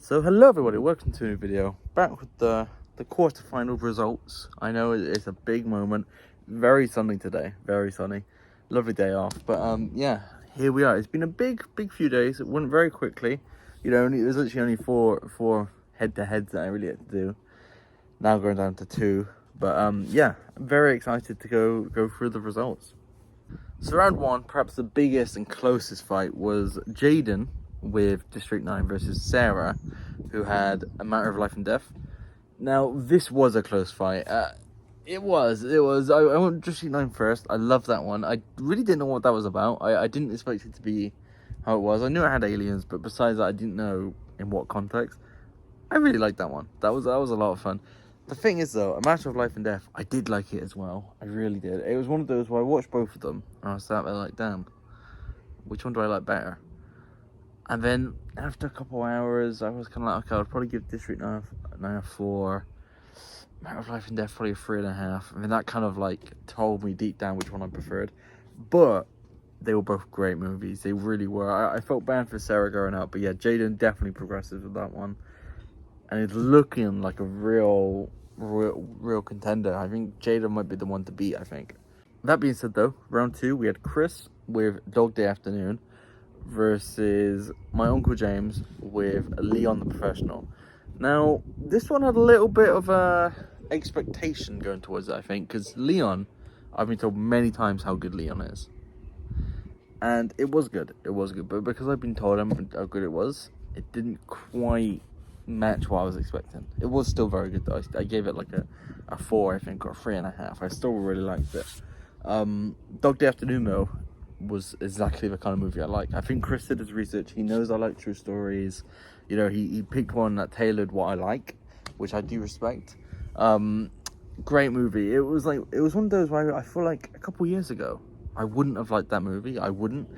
So hello everybody, welcome to a new video. Back with the quarterfinal results. I know it's a big moment. Very sunny today, very sunny. Lovely day off. But yeah, here we are. It's been a big few days. It went very quickly. You know, there's literally only four head-to-heads that I really had to do. Now going down to 2. But yeah, I'm very excited to go through the results. So round 1, perhaps the biggest and closest fight was Jaden with District 9 versus Sarah, who had A Matter of Life and Death. Now, this was a close fight. It was. I went District 9 first. I love that one. I really didn't know what that was about. I didn't expect it to be how it was. I knew it had aliens, but besides that, I didn't know in what context. I really liked that one. That was a lot of fun. The thing is, though, A Matter of Life and Death, I did like it as well. I really did. It was one of those where I watched both of them, and I was sat there like, damn, which one do I like better? And then after a couple of hours, I was kind of like, okay, I'll probably give District 9 a 4. Matter of Life and Death probably a 3.5. I mean, that kind of like told me deep down which one I preferred. But they were both great movies. They really were. I felt bad for Sarah going out, but yeah, Jaden definitely progresses with that one. And it's looking like a real contender. I think Jaden might be the one to beat, I think. That being said, though, round 2, we had Chris with Dog Day Afternoon versus my Uncle James with Leon the Professional. Now, this one had a little bit of a expectation going towards it, I think, because Leon, I've been told many times how good Leon is. And it was good, but because I've been told how good it was, it didn't quite match what I was expecting. It was still very good, though. I gave it like a 4, I think, or a 3.5. I still really liked it. Dog Day Afternoon, though, was exactly the kind of movie I like. I think Chris did his research. He knows I like true stories. You know, he picked one that tailored what I like, which I do respect. Great movie. It was one of those where I feel like a couple years ago I wouldn't have liked that movie. I wouldn't,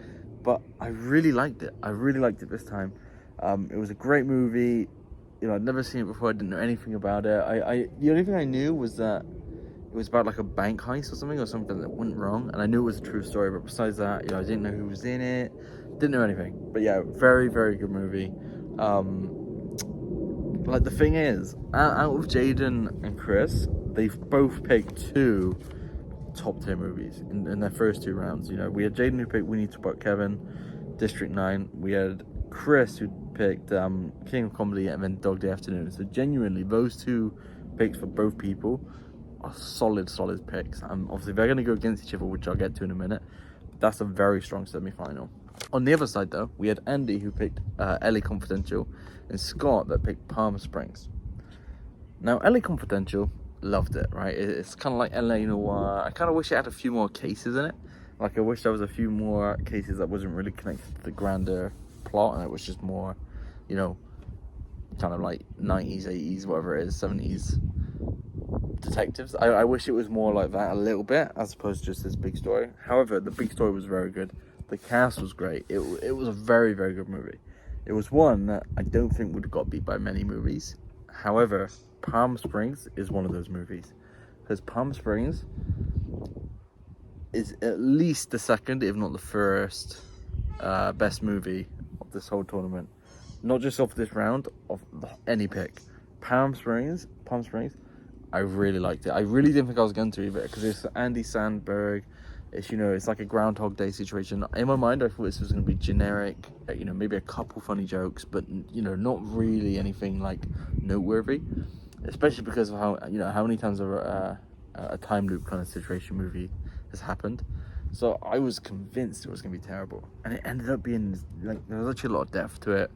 but I really liked it. I really liked it this time. It was a great movie. You know, I'd never seen it before. I didn't know anything about it. The only thing I knew was that it was about like a bank heist or something that went wrong, and I knew it was a true story, but besides that, you know, I didn't know who was in it, didn't know anything. But yeah, very good movie. Like, the thing is, out of Jaden and Chris, they've both picked 2 top tier movies in their first 2 rounds. You know, we had Jaden who picked We Need to About Kevin, District 9. We had Chris who picked King of Comedy, and then Dog Day Afternoon. So genuinely, those 2 picks for both people are solid picks. Obviously they're going to go against each other, which I'll get to in a minute. That's a very strong semi-final. On the other side, though, we had Andy who picked LA Confidential, and Scott that picked Palm Springs. Now, LA Confidential, loved it, right? It's kind of like LA Noir. I kind of wish it had a few more cases in it. Like, I wish there was a few more cases that wasn't really connected to the grander plot, and it was just more, you know, kind of like 90s, 80s, whatever it is, 70s detectives. I wish it was more like that a little bit, as opposed to just this big story. However, the big story was very good. The cast was great. It was a very good movie. It was one that I don't think would have got beat by many movies. However, Palm Springs is one of those movies, because Palm Springs is at least the second, if not the first, best movie of this whole tournament. Not just off this round, of any pick. Palm Springs, I really liked it. I really didn't think I was going to either, because it's Andy Samberg. It's, you know, it's like a Groundhog Day situation. In my mind, I thought this was going to be generic, you know, maybe a couple funny jokes, but, you know, not really anything like noteworthy, especially because of how, you know, how many times a time loop kind of situation movie has happened. So I was convinced it was going to be terrible, and it ended up being like, there was actually a lot of depth to it,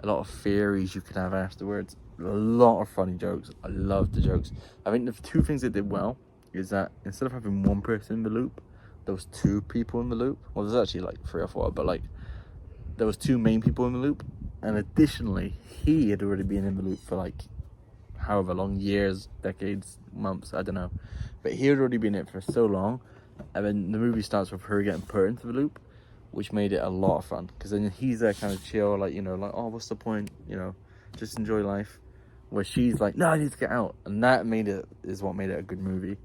a lot of theories you could have afterwards, a lot of funny jokes. I loved the jokes. I think the 2 things they did well is that instead of having one person in the loop, there was 2 people in the loop. Well, there's actually like 3 or 4, but like there was 2 main people in the loop, and additionally, he had already been in the loop for like however long, years, decades, months, I don't know, but he had already been in it for so long. And then the movie starts with her getting put into the loop, which made it a lot of fun, because then he's there kind of chill, like, you know, like, oh, what's the point, you know, just enjoy life, where she's like, no, I need to get out. And that is what made it a good movie.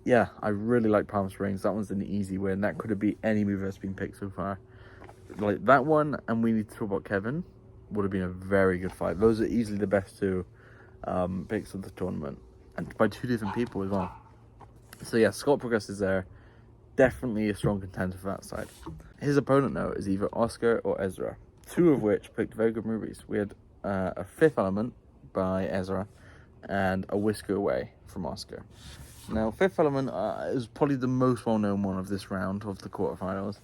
Yeah, I really like Palm Springs. That one's an easy win. That could have been any movie that's been picked so far. Like that one, and We Need to Talk About Kevin, would have been a very good fight. Those are easily the best two picks of the tournament, and by two different people as well. So yeah, Scott progresses there. Definitely a strong contender for that side. His opponent now is either Oscar or Ezra, two of which picked very good movies. We had a Fifth Element by Ezra and A Whisker Away from Oscar. Now, Fifth Element is probably the most well-known one of this round of the quarterfinals.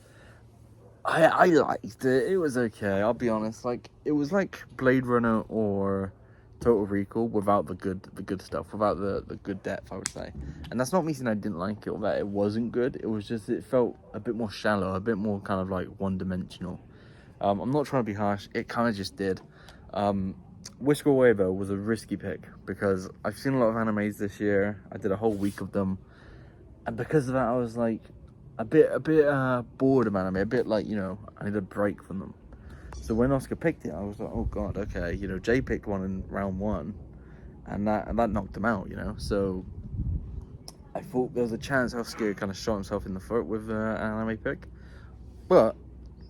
I liked it. It was okay. I'll be honest. Like, it was like Blade Runner or Total Recall without the good stuff, without the good depth, I would say. And that's not me saying I didn't like it or that it wasn't good. It was just, it felt a bit more shallow, a bit more kind of like one-dimensional. I'm not trying to be harsh. It kind of just did. Whisker Away, though, was a risky pick because I've seen a lot of animes this year. I did a whole week of them. And because of that, I was like, a bit bored of anime, a bit like, you know, I need a break from them. So when Oscar picked it, I was like, oh god, okay, you know, Jay picked one in round one, and that knocked him out, you know. So I thought there was a chance Oscar kind of shot himself in the foot with an anime pick, but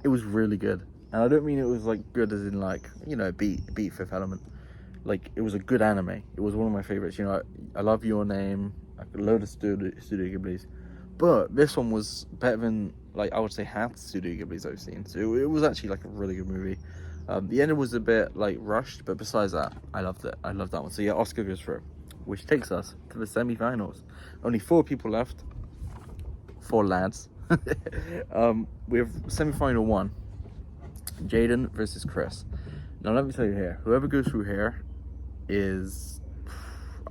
it was really good. And I don't mean it was like good as in like, you know, beat Fifth Element. Like, it was a good anime. It was one of my favorites. You know, I love Your Name, a load of Studio Ghibli's. But this one was better than, like, I would say half the Studio Ghibli's I've seen. So it was actually, like, a really good movie. The ending was a bit, like, rushed. But besides that, I loved it. I loved that one. So, yeah, Oscar goes through. Which takes us to the semi-finals. Only 4 people left. 4 lads. We have semi-final 1. Jaden versus Chris. Now, let me tell you here. Whoever goes through here is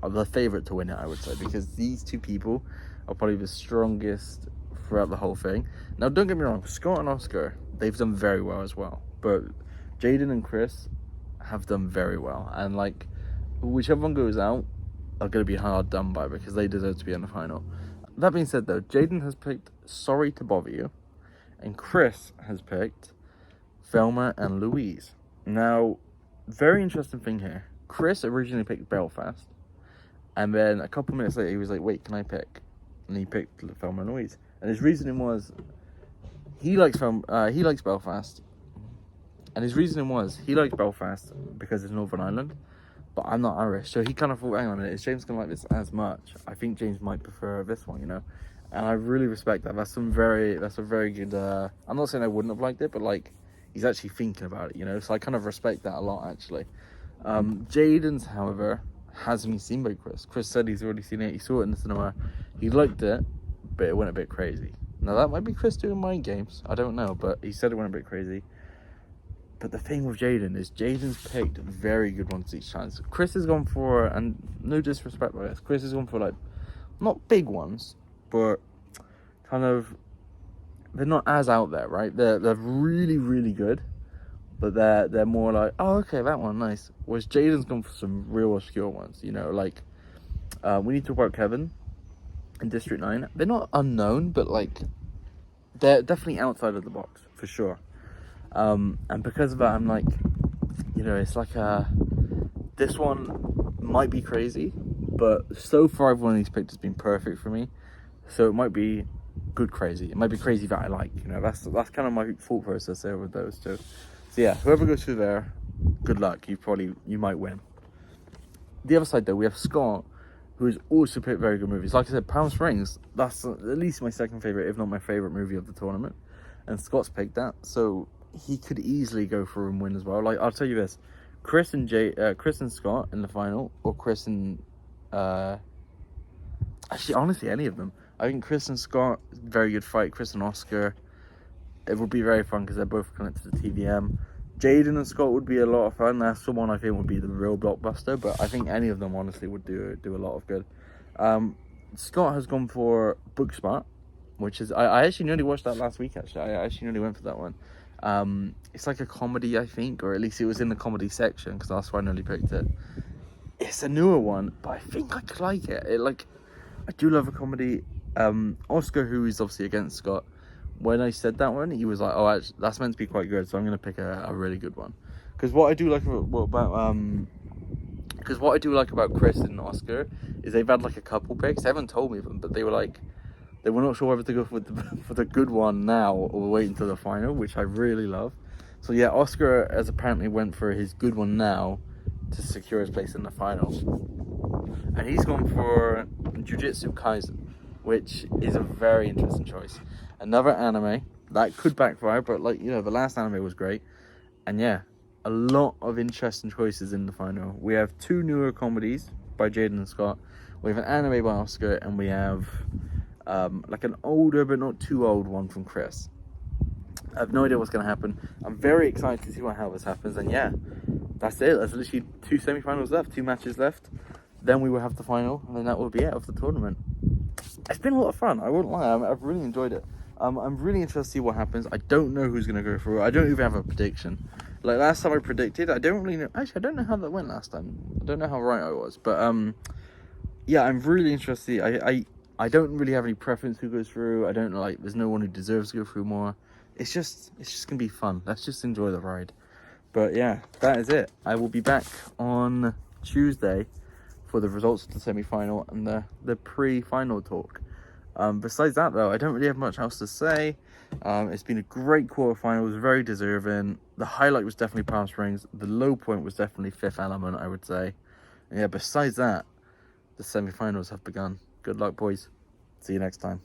the favourite to win it, I would say. Because these two people are probably the strongest throughout the whole thing. Now, don't get me wrong, Scott and Oscar, they've done very well as well. But Jaden and Chris have done very well. And, like, whichever one goes out are going to be hard done by because they deserve to be in the final. That being said, though, Jaden has picked Sorry to Bother You. And Chris has picked Thelma and Louise. Now, very interesting thing here. Chris originally picked Belfast. And then a couple minutes later, he was like, wait, can I pick? And he picked Thelma and Louise. And his reasoning was, he likes Belfast. And his reasoning was, he likes Belfast because it's Northern Ireland, but I'm not Irish. So he kind of thought, hang on a minute, is James going to like this as much? I think James might prefer this one, you know? And I really respect that. That's a very good, I'm not saying I wouldn't have liked it, but like, he's actually thinking about it, you know? So I kind of respect that a lot, actually. Jaden's, however, hasn't been seen by Chris. Chris said he's already seen it. He saw it in the cinema. He liked it, but it went a bit crazy. Now, that might be Chris doing mind games. I don't know, but he said it went a bit crazy. But the thing with Jaden is Jaden's picked very good ones each time. So Chris has gone for, and no disrespect by this, Chris has gone for, like, not big ones, but kind of, they're not as out there, right? They're really, really good. But they're more like, oh, okay, that one, nice. Whereas Jaden's gone for some real obscure ones, you know, like, we need to talk about Kevin in District 9. They're not unknown, but, like, they're definitely outside of the box, for sure. And because of that, I'm like, you know, it's like, this one might be crazy, but so far everyone he's picked has been perfect for me. So it might be good crazy. It might be crazy that I like, you know, that's kind of my thought process there with those two. So yeah, whoever goes through there, good luck. You might win. The other side though, we have Scott, who has also picked very good movies. Like I said, Palm Springs, that's at least my second favourite, if not my favourite movie of the tournament. And Scott's picked that, so he could easily go through and win as well. Like, I'll tell you this, Chris and Scott in the final, or Chris and actually, honestly, any of them. I think Chris and Scott, very good fight. Chris and Oscar, it would be very fun because they're both connected to TVM. Jaden and Scott would be a lot of fun. That's someone I think would be the real blockbuster, but I think any of them honestly would do a lot of good. Scott has gone for Booksmart, which is, I actually nearly watched that last week, actually. I actually nearly went for that one. It's like a comedy, I think, or at least it was in the comedy section because that's why I nearly picked it. It's a newer one, but I think I could like it. I do love a comedy. Oscar, who is obviously against Scott, when I said that one, he was like, oh, actually, that's meant to be quite good, so I'm going to pick a really good one. Because what I do like about Chris and Oscar is they've had like a couple picks. They haven't told me them, but they were like, they were not sure whether to go for the good one now or wait until the final, which I really love. So yeah, Oscar has apparently went for his good one now to secure his place in the final. And he's gone for Jujutsu Kaisen, which is a very interesting choice. Another anime that could backfire, but like, you know, the last anime was great. And yeah, a lot of interesting choices in the final. We have 2 newer comedies by Jaden and Scott. We have an anime by Oscar, and we have like an older but not too old one from Chris. I have no idea what's going to happen. I'm very excited to see how this happens. And yeah, that's it. There's literally 2 semi-finals left, 2 matches left. Then we will have the final, and then that will be it of the tournament. It's been a lot of fun, I won't lie. I've really enjoyed it. I'm really interested to see what happens. I don't know who's going to go through. I don't even have a prediction. Like last time I predicted, I don't really know. Actually, I don't know how that went last time. I don't know how right I was. But yeah, I'm really interested. I don't really have any preference who goes through. I don't like. There's no one who deserves to go through more. It's just gonna be fun. Let's just enjoy the ride. But yeah, that is it. I will be back on Tuesday for the results of the semi-final and the pre-final talk. Besides that though, I don't really have much else to say. It's been a great quarterfinal. It was very deserving. The highlight was definitely Palm Springs. The low point was definitely Fifth Element, I would say. And yeah, besides that, the semi-finals have begun. Good luck, boys. See you next time.